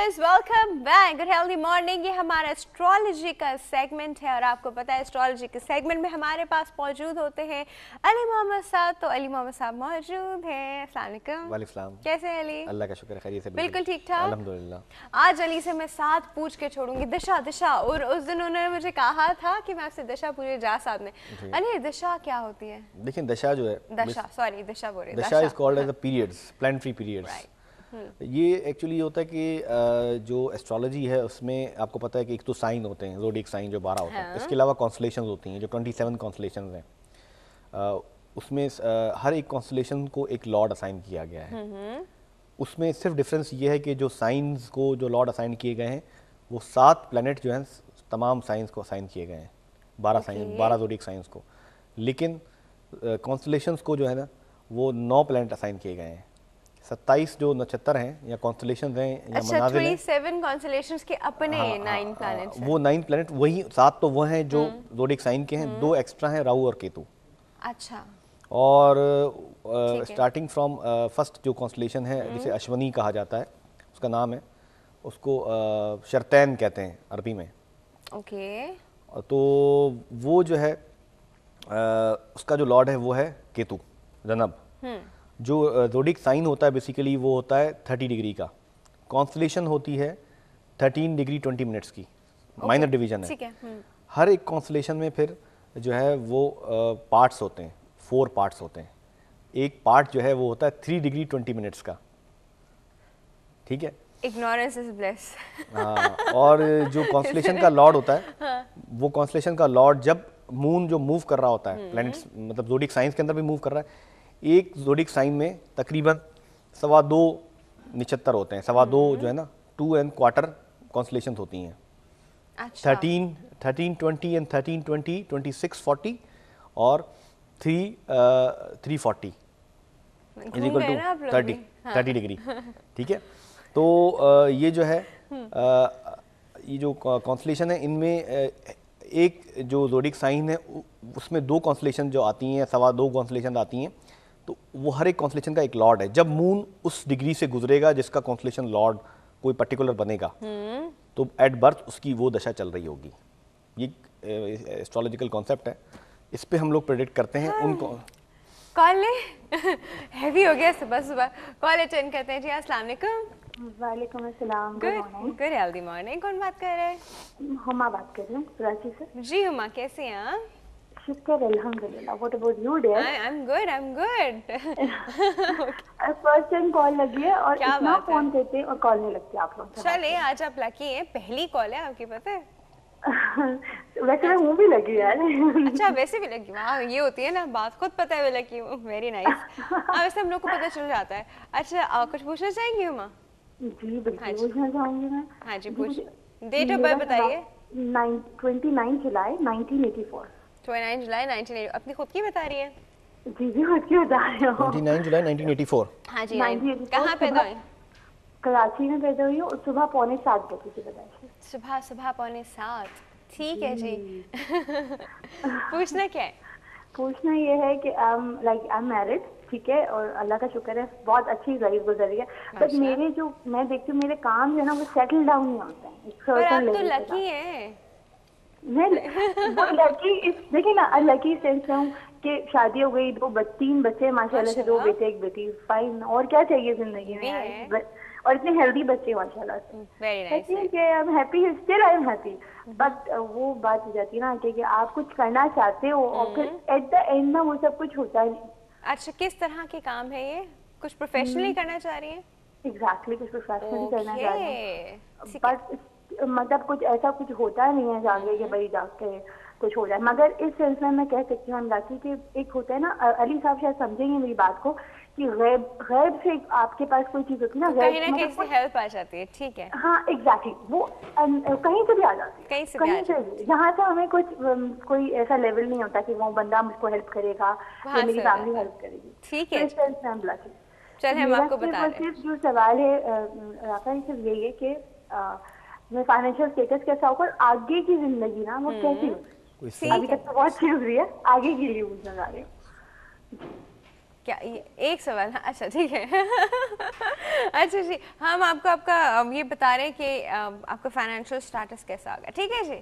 Viewers, welcome back. Good healthy morning. ये हमारा astrology का सेगमेंट है और आपको पता है एस्ट्रोलॉजी के सेगमेंट में हमारे पास मौजूद होते हैं अली मोहम्मद साहब। तो अली मोहम्मद साहब मौजूद हैं। अस्सलाम वालेकुम। वालेकुम। कैसे हैं अली? अल्लाह का शुक्र है, खैरियत से। बिल्कुल ठीक ठाक, अल्हम्दुलिल्लाह। आज अली से मैं 7 पूछ के छोड़ूंगी, दिशा दिशा। और उस दिन उन्होंने मुझे कहा था कि मैं आपसे दिशा पूछे जा साहब ने। अली दिशा क्या होती है? देखिए दिशा जो है, दशा, सॉरी दिशा बोल रही, Disha is called as the periods, planetary periods. ये एक्चुअली होता है कि जो एस्ट्रोलॉजी है उसमें आपको पता है कि एक तो साइन होते हैं, ज़ोडिएक साइन जो 12 होते हैं, इसके अलावा कॉन्स्टलेशंस होती हैं जो 27 कॉन्स्टलेशंस हैं। उसमें हर एक कॉन्स्टलेशन को एक लॉर्ड असाइन किया गया है। उसमें सिर्फ डिफरेंस ये है कि जो साइंस को जो लॉर्ड असाइन किए गए हैं वो 7 प्लैनेट जो हैं तमाम साइंस को असाइन किए गए हैं, 12 साइंस, 12 ज़ोडिएक साइंस को। लेकिन कॉन्स्टलेशंस को जो है ना वो 9 प्लैनेट असाइन किए गए हैं। 27 जो नक्षत्र हैं या कॉन्स्टलेशंस हैं या मनाज़िल हैं, 27 कॉन्स्टलेशंस के अपने 9 प्लैनेट्स हैं। वो 9 प्लैनेट वही 7 तो वो हैं जो ज़ोडिएक साइन के हैं, 2 एक्स्ट्रा हैं राहु और केतु। अच्छा। और स्टार्टिंग फ्रॉम फर्स्ट जो कॉन्स्टलेशन है जिसे अश्वनी कहा जाता है, उसका नाम है, उसको शरतैन कहते हैं अरबी में। ओके। तो वो जो है उसका जो लॉर्ड है वो है केतु, जनाब। जो ज़ोडिएक साइन होता है बेसिकली वो होता है 30 डिग्री का। कॉन्स्टलेशन होती है 13 डिग्री 20 मिनट्स की, माइनर डिवीजन है। हर एक कॉन्स्टलेशन में फिर जो है वो पार्ट्स होते हैं, 4 पार्ट्स होते हैं। एक पार्ट जो है वो होता है 3 डिग्री 20 मिनट्स का, ठीक है। Ignorance is bliss. हाँ, और जो कॉन्स्टलेशन का लॉर्ड होता है वो कॉन्स्टलेशन का लॉर्ड जब मून जो मूव कर रहा होता है, प्लैनेट्स मतलब ज़ोडिएक साइंस के अंदर भी मूव कर रहा है, एक ज़ोडिएक साइन में तकरीबन 2.25 नक्षत्र होते हैं। 2.25 जो है ना 2 एंड क्वार्टर कॉन्स्टलेशंस होती हैं। अच्छा। 13, 20 एंड 13, 20, 26, 40 और 340 इज इक्वल टू 30 डिग्री, ठीक है। तो ये जो है ये जो कॉन्स्टलेशन है इनमें एक जो ज़ोडिएक साइन है उसमें 2 कॉन्स्टलेशन जो आती हैं, 2.25 कॉन्स्टलेशन आती हैं। तो वो हर एक कॉन्स्टलेशन का एक लॉर्ड है। जब मून उस डिग्री से गुजरेगा जिसका कॉन्स्टलेशन लॉर्ड कोई पर्टिकुलर बनेगा, तो एट बर्थ उसकी वो दशा चल रही होगी। ये एस्ट्रोलॉजिकल कॉन्सेप्ट है, इस पे हम लोग प्रेडिक्ट करते हैं। उनको कॉल हैवी हो गया सुबह सुबह। कॉल अटेंड करते हैं जी। अस्सलाम वालेकुम। वालेकुम अस्सलाम। Good healthy morning. कौन बात कर रहे हैं? हुमा बात कर रहे हैं कराची से। जी हुमा, कैसे हैं आप? शुक्र अल्हम्दुलिल्लाह। What about you dear? I am good. First time call लगी है और क्या इतना बात है। फोन करते हैं और कॉल नहीं लगती आप लोग। चले आज आप लकी हैं, पहली कॉल है आपकी, पता है? वैसे मैं हूँ भी लगी यार। अच्छा, वैसे भी लगी। वाह, ये होती है ना बात, खुद पता है लकी हूँ। Very nice. हाँ, वैसे हम लोग को पता चल जाता है। अच्छा, कुछ पूछना चाहेंगे हुमा? जी बिल्कुल पूछना चाहूंगी मैं। हाँ जी, पूछ। डेट ऑफ बर्थ बताइए। 29 जुलाई 1984। 29 जुलाई 1980। अपनी खुद की बता रही है? जी जी खुद की बता रही हूँ। 29 जुलाई 1984। हाँ जी। कहाँ पैदा हुई? कराची में पैदा हुई हूँ। सुबह 6:45 बजे की बताइए। सुबह 6:45। ठीक है जी। पूछना क्या है? पूछना ये है कि आई एम मैरिड, ठीक है, और अल्लाह का शुक्र है बहुत अच्छी लाइफ गुजर रही है। बट मेरे जो मैं देखती हूँ मेरे काम जो है ना वो सेटल डाउन नहीं होते हैं। पर आप तो लकी हैं। मैं वो लकी देखिए ना, लकी सेंस में हूँ कि शादी हो गई, 3 बच्चे माशाल्लाह से, 2 बेटे 1 बेटी, फाइन। और क्या चाहिए जिंदगी में यार, और इतने हेल्दी बच्चे माशाल्लाह से। Very nice. I am happy, still I am happy. But वो बात हो जाती है ना कि आप कुछ करना चाहते हो और फिर एट द एंड ना वो सब कुछ होता है। अच्छा, किस तरह के काम है ये? कुछ प्रोफेशनली करना चाह रही हैं? एग्जैक्टली, कुछ प्रोफेशनली करना चाह रही हैं, बट मतलब कुछ ऐसा कुछ होता नहीं है जाके कि भाई जाके कुछ हो जाए। मगर इस सेंस में मैं कह सकती हूँ अंदाजी कि एक होता है ना, अली साहब शायद समझेंगे मेरी बात को, कि गैब से आपके पास कोई चीज होती है ना, कहीं ना कहीं से हेल्प आ जाती है। ठीक है, हाँ एग्जैक्टली। वो कहीं से भी आ जाती है, कहीं से भी। यहाँ से हमें कोई ऐसा लेवल नहीं होता कि वो बंदा मुझको हेल्प करेगा या मेरी फैमिली हेल्प करेगी। ठीक है, इस सेंस में हम लकी। चल हम आपको बता रहे हैं। जो सवाल है राफा, सिर्फ यही है कि मैं फाइनेंशियल स्टेटस कैसा होगा, आगे की जिंदगी ना वो कैसी होगी। अभी तक तो बहुत अच्छी हो रही है, आगे के लिए पूछना चाह रही हूँ। क्या ये एक सवाल? हाँ, अच्छा ठीक है। अच्छा जी, हम आपको आपका ये बता रहे हैं कि आपका फाइनेंशियल स्टेटस कैसा होगा, ठीक है जी?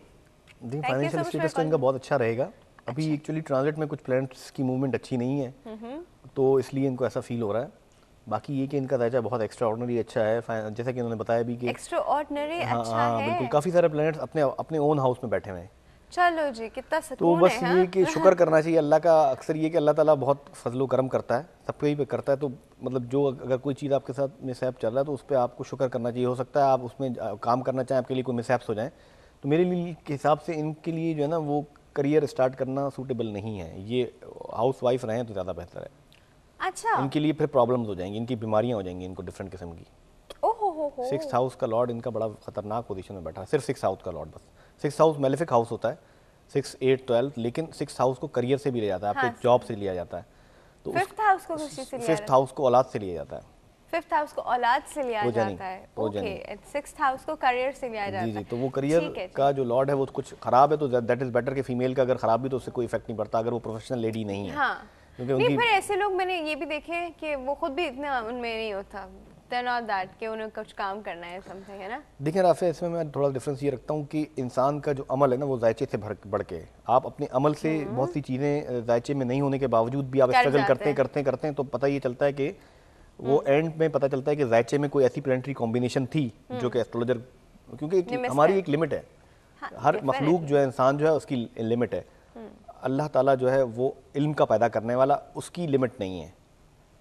देखिए फाइनेंशियल स्टेटस तो इनका बहुत अच्छा रहेगा। अभी एक्चुअली ट्रांजिट में कुछ प्लैनेट्स की मूवमेंट अच्छी नहीं है, तो इसलिए इनको ऐसा फील हो रहा है। बाकी ये कि इनका दैजा बहुत एक्स्ट्रा ऑर्डिनरी अच्छा है, जैसा कि उन्होंने बताया भी कि एक्स्ट्रा ऑर्डिनरी अच्छा है। बिल्कुल, काफ़ी सारे प्लैनेट्स अपने अपने ओन हाउस में बैठे हुए हैं। चलो जी, कितना तो सुकून बस है। ये कि शुक्र करना चाहिए अल्लाह का। अक्सर ये कि अल्लाह ताला बहुत फजलो करम करता है, सबके ही पे करता है। तो मतलब जो अगर कोई चीज़ आपके साथ मिसहैप चल रहा है तो उस पर आपको शुक्र करना चाहिए। हो सकता है आप उसमें काम करना चाहें, आपके लिए कोई मिसहैप्स हो जाए। तो मेरे लिए के हिसाब से इनके लिए जो है ना वो करियर स्टार्ट करना सूटेबल नहीं है। ये हाउस वाइफ रहें तो ज़्यादा बेहतर है। अच्छा, इनके लिए फिर प्रॉब्लम्स हो जाएंगी, इनकी बीमारियाँ हो जाएंगी इनको डिफरेंट किस्म की। ओहो हो। 6th हाउस का लॉर्ड इनका बड़ा खतरनाक पोजीशन में बैठा है, सिर्फ 6th हाउस का लॉर्ड बस। 6th हाउस मेलेफिक हाउस होता है, 6, 8, 12, लेकिन 6th हाउस को करियर से भी लिया जाता है, आपके जॉब से लिया जाता है। तो 5th हाउस को खुशी से लिया जाता है। 5th हाउस को औलाद से लिया जाता है। 5th हाउस को औलाद से लिया प्रोजेनी, जाता है। प्रोजेनी। ओके, 6th हाउस को करियर से लिया जाता जी है। जी, तो वो ठीक करियर है जी। का जो लॉर्ड है वो कुछ खराब है तो दैट इज बेटर कि फीमेल का अगर खराब भी तो उससे कोई इफेक्ट नहीं पड़ता अगर वो प्रोफेशनल लेडी नहीं है। हाँ, क्योंकि नहीं उनकी फिर ऐसे लोग मैंने ये भी देखे हैं कि वो खुद भी इतना उनमें नहीं होता, they're not that कि उन्हें कुछ काम करना है समथिंग, है ना। देखिए राफे, इसमें मैं थोड़ा डिफरेंस ये रखता हूँ कि इंसान का जो अमल है ना वो जायचे से बढ़ के, आप अपने अमल से बहुत सी चीज़ें जायचे में नहीं होने के बावजूद भी आप स्ट्रगल करते हैं तो पता ये चलता है कि वो एंड में पता चलता है कि जायचे में कोई ऐसी प्लानिटरी कॉम्बिनेशन थी जो कि एस्ट्रोलॉजर, क्योंकि हमारी एक लिमिट है। हर मखलूक जो है, इंसान जो है उसकी लिमिट है। अल्लाह ताला जो है वो इल्म का पैदा करने वाला, उसकी लिमिट नहीं है।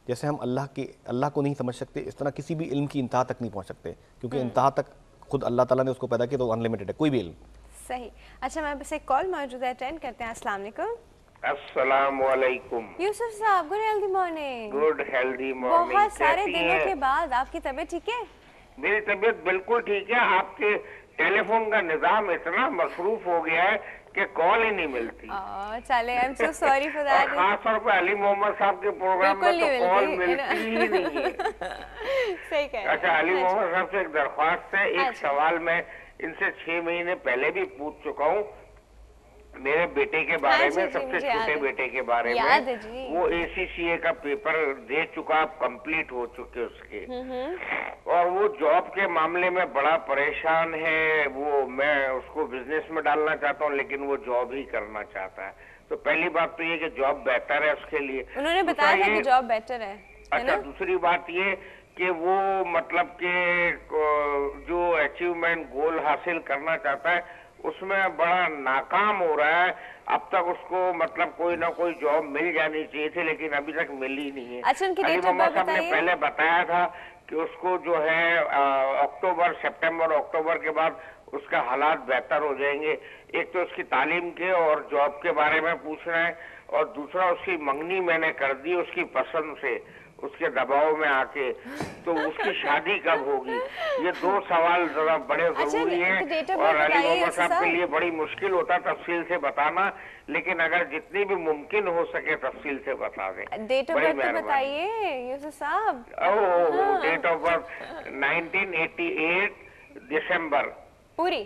जैसे हम अल्लाह को नहीं समझ सकते, इस तरह किसी भी इल्म की इंतहा तक नहीं पहुंच सकते, क्योंकि इंतहा तक खुद अल्लाह ताला ने उसको पैदा किया तो अनलिमिटेड है कोई भी इल्म। सही। अच्छा, हमारे पास एक कॉल मौजूद है, अटेंड करते हैं। अस्सलाम वालेकुम। अस्सलाम वालेकुम। यूसुफ साहब, good healthy morning. Good healthy morning. बहुत सारे दिनों के बाद आपकी तबीयत ठीक है? मेरी तबीयत बिल्कुल ठीक है। आपके टेलीफोन का निजाम इतना मसरूफ हो गया है कि कॉल ही नहीं मिलती। चले, I am so sorry for that. खास तौर पे अली मोहम्मद साहब के प्रोग्राम में तो कॉल मिलती ही नहीं है। सही कह रहे हैं। अच्छा, अली मोहम्मद साहब से एक दरख्वास्त है, एक सवाल मैं इनसे 6 महीने पहले भी पूछ चुका हूँ मेरे बेटे के बारे में, सबसे छोटे बेटे के बारे में। वो ACCA का पेपर दे चुका, कंप्लीट हो चुके उसके, और वो जॉब के मामले में बड़ा परेशान है। वो मैं उसको बिजनेस में डालना चाहता हूँ लेकिन वो जॉब ही करना चाहता है। तो पहली बात तो ये कि जॉब बेहतर है उसके लिए, उन्होंने बताया था कि जॉब बेटर है। अच्छा, दूसरी बात ये कि वो मतलब कि जो अचीवमेंट गोल हासिल करना चाहता है उसमें बड़ा नाकाम हो रहा है। अब तक उसको मतलब कोई ना कोई जॉब मिल जानी चाहिए थी लेकिन अभी तक मिली नहीं है। अच्छा, उनकी डेट ऑफ बर्थ साहब ने पहले बताया था कि उसको जो है सितंबर अक्टूबर के बाद उसका हालात बेहतर हो जाएंगे। एक तो उसकी तालीम के और जॉब के बारे में पूछना है, और दूसरा उसकी मंगनी मैंने कर दी उसकी पसंद से, उसके दबाव में आके, तो उसकी शादी कब होगी। ये 2 सवाल जरा बड़े जरूरी हैं और अली मोहम्मद साहब के लिए बड़ी मुश्किल होता तफसील से बताना, लेकिन अगर जितनी भी मुमकिन हो सके तफसील से बता दें। डेट ऑफ बर्थ बताइए यूसुफ साहब। डेट ऑफ बर्थ 1988 दिसंबर। पूरी?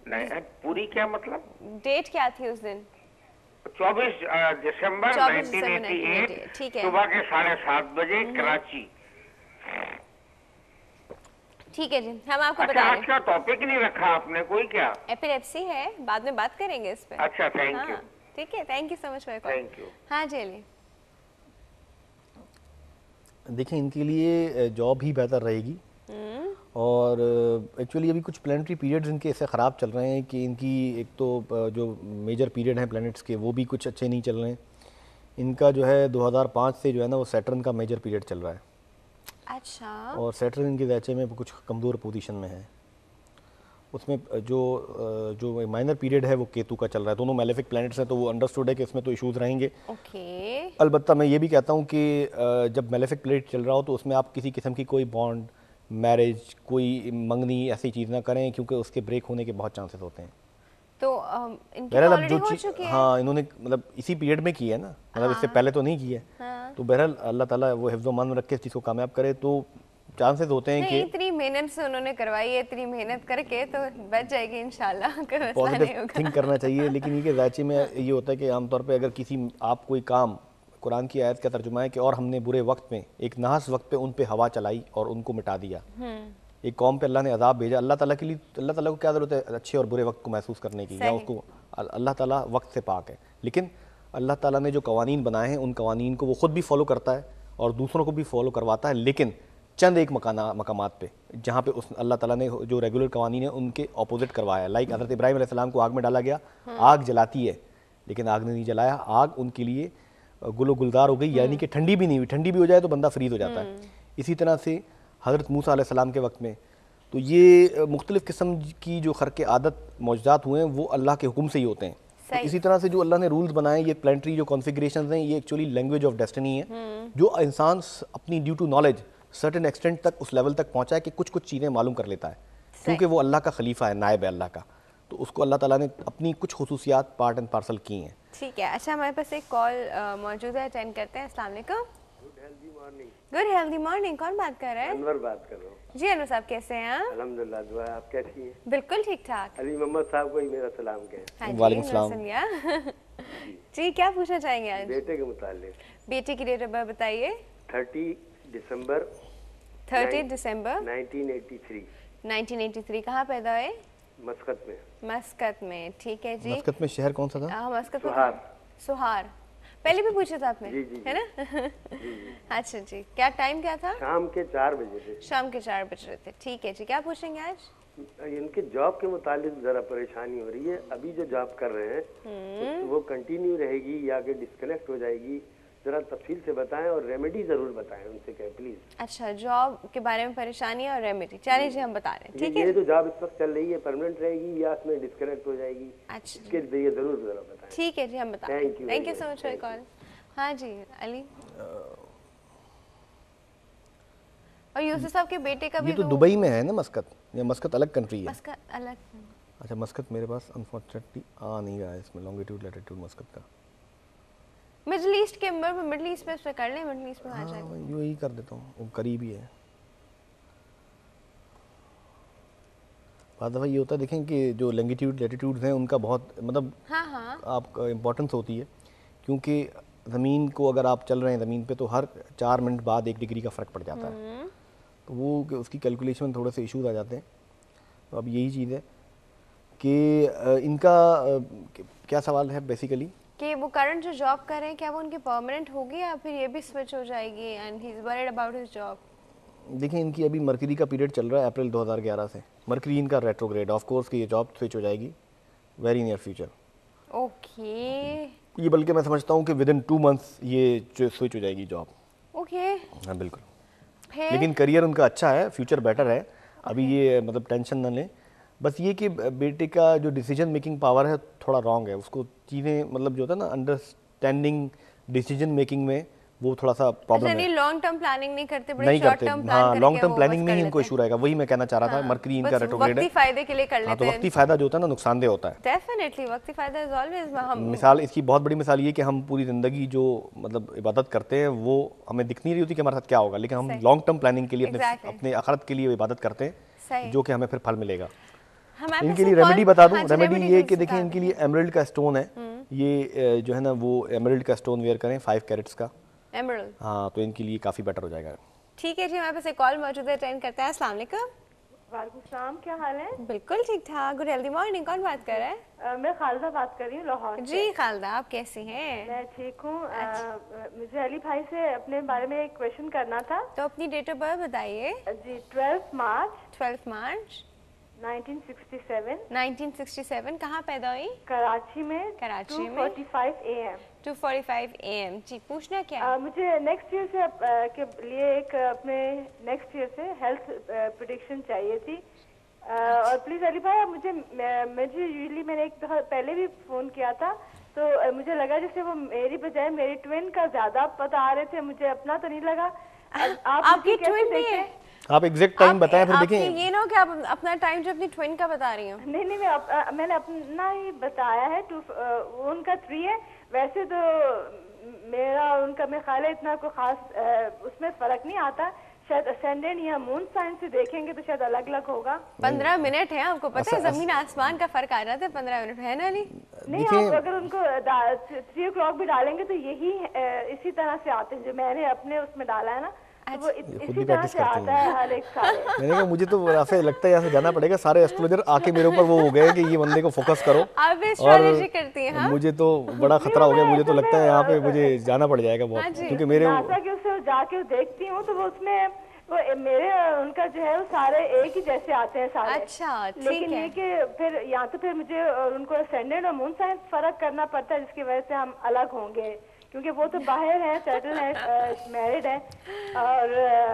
नहीं, पूरी क्या मतलब? डेट क्या थी उस दिन? 24 दिसंबर 1988 सुबह के 7:30 बजे कराची। ठीक है जी, हम आपको बता रहे हैं। आज का टॉपिक नहीं रखा आपने कोई? क्या एपिलेप्सी है, बाद में बात करेंगे इस पे। अच्छा, थैंक यू। ठीक है, thank you so much for your call. Thank you. हाँ जी अली, देखिए इनके लिए जॉब ही बेहतर रहेगी, और एक्चुअली अभी कुछ प्लानिटरी पीरियड्स इनके ऐसे ख़राब चल रहे हैं कि इनकी एक तो जो मेजर पीरियड हैं प्लैनेट्स के वो भी कुछ अच्छे नहीं चल रहे हैं। इनका जो है 2005 से जो है ना वो सैटर्न का मेजर पीरियड चल रहा है। अच्छा। और सैटर्न इनके दैचे में कुछ कमज़ोर पोजीशन में है। उसमें जो माइनर पीरियड है वो केतु का चल रहा है। दोनों मेलेफिक प्लैनेट्स हैं तो वो अंडरस्टूड है कि इसमें तो इश्यूज़ रहेंगे। ओके। अलबत्ता मैं ये भी कहता हूँ कि जब मेलेफिक प्लैनेट चल रहा हो तो उसमें आप किसी किस्म की कोई बॉन्ड, मैरिज, कोई मंगनी ऐसी चीज़ ना करें, क्योंकि उसके ब्रेक होने के बहुत चांसेस होते हैं। तो इनकी ऑलरेडी हो चुकी है। हाँ, इन्होंने मतलब इसी पीरियड में की है ना, मतलब इससे पहले तो नहीं की है। तो बहरहाल अल्लाह ताला वो हिफ्ज़ मान रख के इस चीज़ को कामयाब करे, तो चांसेस होते हैं कि इतनी मेहनत से उन्होंने करवाई है, इतनी मेहनत करके तो बच जाएगी इंशाल्लाह। पॉजिटिव थिंक करना चाहिए। लेकिन ये कि ज़ायचे में ये होता है कि आमतौर पे अगर किसी आप कोई काम कुरान की आयत का तर्जुमा है कि और हमने बुरे वक्त में एक नाहस वक्त पे उन पे हवा चलाई और उनको मिटा दिया। एक कौम पे अल्लाह ने अजाब भेजा। अल्लाह ताला के लिए, अल्लाह ताला को क्या ज़रूरत है अच्छे और बुरे वक्त को महसूस करने की, या उसको, अल्लाह ताला वक्त से पाक है। लेकिन अल्लाह ताला ने जो कवानीन बनाए हैं उन कवानीन को वो ख़ुद भी फॉलो करता है और दूसरों को भी फॉलो करवाता है, लेकिन चंद एक मकामात पे जहाँ पे उस अल्लाह ताला ने जो रेगुलर कवानीन है उनके अपोजिट करवाया है। लाइक हज़रत इब्राहीम अलैहिस्सलाम को आग में डाला गया, आग जलाती है लेकिन आग ने नहीं जलाया, आग उनके लिए गुलो गुलजार हो गई, यानी कि ठंडी भी नहीं हुई। ठंडी भी हो जाए तो बंदा फ्रीज हो जाता है। इसी तरह से हज़रत मूसा अलैहिस्सलाम के वक्त में तो ये मुख्तलिफ़ किस्म की जो खर्क़ आदत मौजूदात हुए हैं वो अल्लाह के हुक्म से ही होते हैं। तो इसी तरह से जो अल्लाह ने रूल्स बनाए, ये प्लानिटरी जो कॉन्फ़िगरेशंस हैं, ये एक्चुअली लैंग्वेज ऑफ डेस्टिनी है, जो इंसान अपनी due to knowledge certain extent तक उस लेवल तक पहुंचा है कि कुछ कुछ चीज़ें मालूम कर लेता है, क्योंकि वो अल्लाह का खलीफा है, नायब है अल्लाह का, तो उसको अल्लाह ताला ने अपनी कुछ खुसूसियात पार्ट एंड पार्सल की हैं। ठीक है, अच्छा हमारे पास एक कॉल मौजूद है, अटेंड करते हैं। अस्सलाम वालेकुम। गुड हेल्दी मॉर्निंग, कौन बात कर रहे हैं? अनवर बात कर रहा हूँ। जी अनवर साहब, कैसे हैं आप? अल्हम्दुलिल्लाह, दुआ है। आप कैसी हैं? बिल्कुल ठीक ठाक। अली मोहम्मद साहब को ही मेरा सलाम कहें। हाँ वालेकुम जी, सलाम। जी क्या पूछना चाहेंगे आज? बेटे के मुतालिक। बेटे की डेट ऑफ बर्थ बताइए। 30 दिसंबर 30 दिसंबर 1983 1983। कहाँ पैदा हुए? मस्कत में। मस्कत में, ठीक है जी। मस्कत में शहर कौन सा था? मस्कत में सुहार। सुहार, पहले भी पूछा था आपने, जी, जी, है ना? अच्छा जी, क्या टाइम क्या था? शाम के 4 बजे थे। शाम के 4 बज रहे थे, ठीक है जी। क्या पूछेंगे आज? इनके जॉब के मुतालिक जरा परेशानी हो रही है। अभी जो जॉब कर रहे हैं तो वो कंटिन्यू रहेगी या कि डिस्कनेक्ट हो जाएगी, जरा तफसील से बताएं और रेमेडी जरूर बताएं, उनसे कहें प्लीज। अच्छा, जॉब के बारे में परेशानी और रेमेडी, चलिए जी हम बता रहे हैं, ठीक है? ये जो जॉब इस वक्त चल रही है परमानेंट रहेगी या इसमें डिस्कनेक्ट हो जाएगी? अच्छा, इसके लिए जरूर जरा बताएं। ठीक है जी, हम बता रहे हैं। Thank you thank you very so much. Much for call. हाँ जी अली, और यूसुफ साहब के बेटे का भी ये तो दुबई में है ना मस्कत, या मस्कत अलग कंट्री है? मस्कत अलग। अच्छा, मस्कत मेरे पास अनफॉर्चुनेटली आ नहीं रहा है इसमें लॉन्गिट्यूड लैटिट्यूड मस्कत का। मिडिल ईस्ट के मिडिल ईस्ट पे कर लें, मिडिल ईस्ट में आ जाए। हाँ, यूं ही कर देता हूँ, वो करीब ही है। बाद दफ़ा ये होता है, देखें कि जो लॉन्गिट्यूड लैटिट्यूड्स हैं उनका बहुत मतलब हाँ आपका इम्पोर्टेंस होती है, क्योंकि ज़मीन को अगर आप चल रहे हैं ज़मीन पे तो हर 4 मिनट बाद 1 डिग्री का फ़र्क पड़ जाता है, तो वो उसकी कैलकुलेशन में थोड़े से इश्यूज आ जाते हैं। तो अब यही चीज़ है कि इनका क्या सवाल है बेसिकली कि वो करंट जो जॉब कर रहे हैं क्या वो उनकी परमानेंट होगी या फिर ये भी स्विच हो जाएगी, and he is worried about his job. देखें, इनकी अभी मरकरी का पीरियड चल रहा है अप्रैल 2011 से, मरकरी इनका रेट्रोग्रेड, ऑफ कोर्स कि ये जॉब स्विच हो जाएगी वेरी नियर फ्यूचर। ओके, ये बल्कि मैं समझता हूँ कि विद इन 2 मंथ्स ये स्विच हो जाएगी जॉब। ओके, हाँ बिल्कुल, फिर लेकिन करियर उनका अच्छा है, फ्यूचर बेटर है। अभी ये मतलब टेंशन ना लें, बस ये कि बेटे का जो डिसीजन मेकिंग पावर है थोड़ा रॉन्ग है, उसको चीज़ें मतलब जो होता है ना अंडरस्टैंडिंग डिसीजन मेकिंग में वो थोड़ा सा प्रॉब्लम है। लॉन्ग टर्म प्लानिंग नहीं करते, बड़े नहीं शॉर्ट करते, टर्म प्लान हाँ, करके लॉन्ग टर्म वो प्लानिंग बस में ही कर इनको लेते इशू रहेगा, वही मैं कहना चाह रहा था। हाँ, मरकरी इनका बस रेट्रोग्रेड वक्ती है, फायदे के लिए कर हाँ, लेते तो हैं। वक्ती फायदा जो होता है ना नुकसानदेह होता है। डेफिनेटली वक्ती फायदा इज ऑलवेज। हम मिसाल इसकी बहुत बड़ी मिसाल ये कि हम पूरी ज़िंदगी जो मतलब इबादत करते हैं वो हमें दिख नहीं रही होती कि हमारे साथ क्या होगा, लेकिन हम सही। लॉन्ग टर्म प्लानिंग के लिए Exactly. अपने आखिरत के लिए इबादत करते हैं, सही। जो कि हमें फिर फल मिलेगा। हमारे इनके पास लिए एक रेमेडी कॉल- बता दूं, हाँ जी, रेमेडी remedy ये please कि देखें बता इनके दें। लिए एमरल्ड का स्टोन है, ये जो है ना वो एमरल्ड का स्टोन वेयर करें 5 कैरेट्स का। एमरल्ड, हाँ, तो इनके लिए काफ़ी बेटर हो जाएगा। ठीक है जी। हमारे पास एक कॉल मौजूद है, अटेंड करते हैं। अस्सलाम वालेकुम। वालेकुम सलाम, क्या हाल है? बिल्कुल ठीक ठाक, गुड हेल्दी मॉर्निंग। कौन बात कर रहा है? मैं खालदा बात कर रही हूँ लाहौर से। जी खालदा, आप कैसी हैं? मैं ठीक हूँ। मुझे अली भाई से अपने बारे में एक क्वेश्चन करना था। तो अपनी डेट ऑफ बर्थ बताइए। जी 12 मार्च 12 मार्च 1967 1967। कहाँ पैदा हुई? कराची में। कराची में। 2:45 AM। 2:45 AM। जी, पूछना क्या है? मुझे नेक्स्ट ईयर से के लिए एक अपने नेक्स्ट ईयर से हेल्थ प्रेडिक्शन चाहिए थी। और प्लीज अली भाई, मुझे यूजुअली मैंने एक दफा पहले भी फोन किया था, तो मुझे लगा जैसे वो मेरी बजाय मेरी ट्विन का ज्यादा बता रहे थे, मुझे अपना तो नहीं लगा। आपकी ट्विन भी है? आप एग्जैक्ट टाइम बताएं फिर देखें। ये ना कि आप अपना टाइम जो अपनी ट्विन का बता रही हो। नहीं, मैंने अपना ही बताया है। उनका 3 है। वैसे तो मेरा उनका मैं ख्याल है इतना कोई खास उसमें फर्क नहीं आता, शायद असेंडेंट या मून साइन से देखेंगे तो शायद अलग अलग होगा। 15 मिनट है, आपको पता है जमीन आसमान का फर्क आ जाता है 15 मिनट, है ना? नहीं आप अगर उनको 3 o'clock भी डालेंगे तो यही इसी तरह से आते हैं, जो मैंने अपने उसमें डाला है ना, तो वो इसी तरह से आता है हर एक साल। मैंने कहा मुझे तो ऐसे लगता है यहाँ से जाना पड़ेगा, सारे एस्ट्रोलॉजर आके मेरे ऊपर वो हो गए कि ये बंदे को फोकस करो। आप एस्ट्रोलॉजी करती हैं? हाँ? मुझे तो बड़ा खतरा हो गया, मुझे तो लगता है यहाँ पे मुझे जाना पड़ जाएगा बहुत, क्योंकि मेरे जाके देखती हूँ तो वो उसमें वो मेरे उनका जो है वो सारे एक ही जैसे आते हैं सारे। अच्छा, लेकिन ये कि फिर या तो फिर मुझे और उनको असेंडेंट और मून साइन फर्क करना पड़ता है, जिसकी वजह से हम अलग होंगे, क्योंकि वो तो बाहर है, सेटल है, मैरिड है, और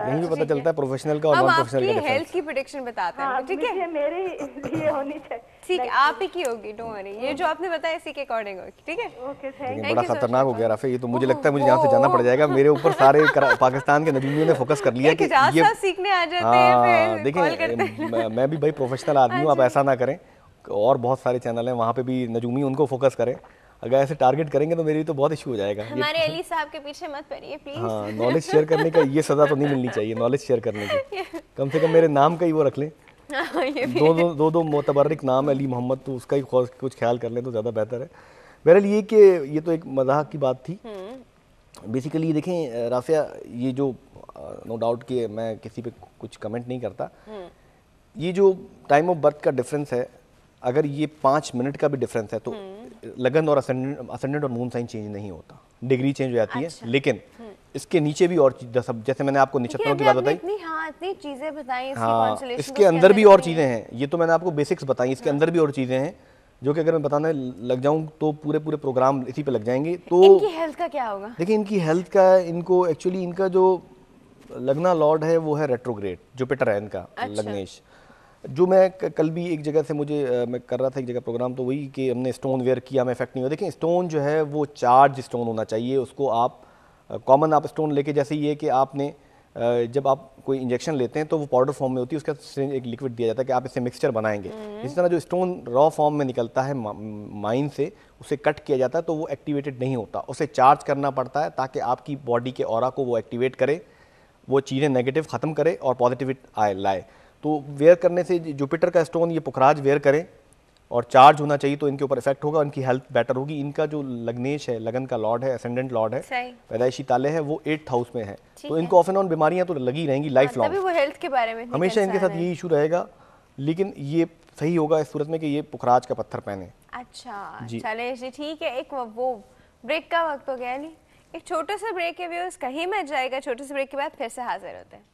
यही भी पता चलता है प्रोफेशनल का और नॉन प्रोफेशनल का डिफरेंस। हेल्थ की प्रेडिक्शन बताते हैं, ठीक है? मेरे लिए होनी चाहिए, ठीक है, आप ही की होगी, डोंट वरी, ये जो आपने बताया इसी के अकॉर्डिंग होगी, ठीक है? Okay, thank you. बड़ा खतरनाक हो गया राफे, ये तो मुझे लगता है मुझे यहाँ से जाना पड़ जाएगा, मेरे ऊपर सारे पाकिस्तान के नजूमियों ने फोकस कर लिया कि ये सीखने आ जाते हैं, देखिए मैं भी भाई प्रोफेशनल आदमी हूँ, आप ऐसा ना करें, और बहुत सारे चैनल हैं वहाँ पे भी नजूमी, उनको फोकस करें, अगर ऐसे टारगेट करेंगे तो मेरे लिए तो बहुत इशू हो जाएगा। हमारे अली साहब के पीछे मत पड़िए प्लीज। हाँ, नॉलेज शेयर करने का ये सजा तो नहीं मिलनी चाहिए, नॉलेज शेयर करने की कम से कम मेरे नाम का ही वो रख लें। दो मोतबर्रिक नाम अली मोहम्मद, तो उसका ही कुछ ख्याल कर लें तो ज़्यादा बेहतर है। बहरहाल ये कि ये तो एक मजाक की बात थी। बेसिकली देखें राफिया, ये जो नो डाउट कि मैं किसी पे कुछ कमेंट नहीं करता, ये जो टाइम ऑफ बर्थ का डिफरेंस है, अगर ये 5 मिनट का भी डिफरेंस है तो लगन और असेंडेंट और मून साइन चेंज नहीं होता, डिग्री चेंज हो जाती है। लेकिन इसके नीचे भी और जैसे मैंने आपको नक्षत्रों की बात बताई, इतनी चीजें बताई, हाँ, इसके अंदर भी और चीजें हैं, ये तो मैंने आपको बेसिक्स बताई, इसके अंदर भी और चीजें हैं जो कि अगर मैं बताने लग जाऊं तो पूरे प्रोग्राम इसी पे लग जाएंगे। तो इनकी हेल्थ का क्या होगा? देखिए इनकी हेल्थ का, इनको एक्चुअली इनका जो लगना लॉर्ड है वो है रेट्रोग्रेड, जुपिटर है इनका। लग्नेश जो मैं कल भी एक जगह से मैं कर रहा था एक जगह प्रोग्राम, तो वही कि हमने स्टोन वेयर किया, हमें इफेक्ट नहीं हुआ। देखिए स्टोन जो है वो चार्ज स्टोन होना चाहिए, उसको आप कॉमन आप स्टोन लेके, जैसे ये कि आपने जब आप कोई इंजेक्शन लेते हैं तो वो पाउडर फॉर्म में होती है, उसका एक लिक्विड दिया जाता है कि आप इससे मिक्सचर बनाएंगे। इस तरह जो स्टोन रॉ फॉर्म में निकलता है माइन से, उसे कट किया जाता है तो वो एक्टिवेटेड नहीं होता, उसे चार्ज करना पड़ता है ताकि आपकी बॉडी के ऑरा को वो एक्टिवेट करे, वो चीज़ें नेगेटिव ख़त्म करे और पॉजिटिविटी लाए। तो वेयर करने से जुपिटर का स्टोन ये पुखराज वेयर करें और चार्ज होना चाहिए तो इनके ऊपर इफेक्ट होगा, इनकी हेल्थ बेटर होगी। इनका जो लग्नेश है, लगन का लॉर्ड है, असेंडेंट लॉर्ड है, पैदाइशी ताले है, वो 8th हाउस में है, तो इनको ऑफ एंड ऑन बीमारियां तो लगी रहेंगी लाइफ लॉन्ग। वो हेल्थ के बारे में हमेशा इनके साथ ये इशू रहेगा, लेकिन ये सही होगा इस सूरत में कि ये पुखराज का पत्थर पहने। अच्छा चले जी, ठीक है। एक वो ब्रेक का वक्त हो गया, नहीं एक छोटा सा ब्रेक है व्यूअर्स, कहीं मत जाएगा, छोटे से ब्रेक के बाद फिर से हाजिर होते हैं।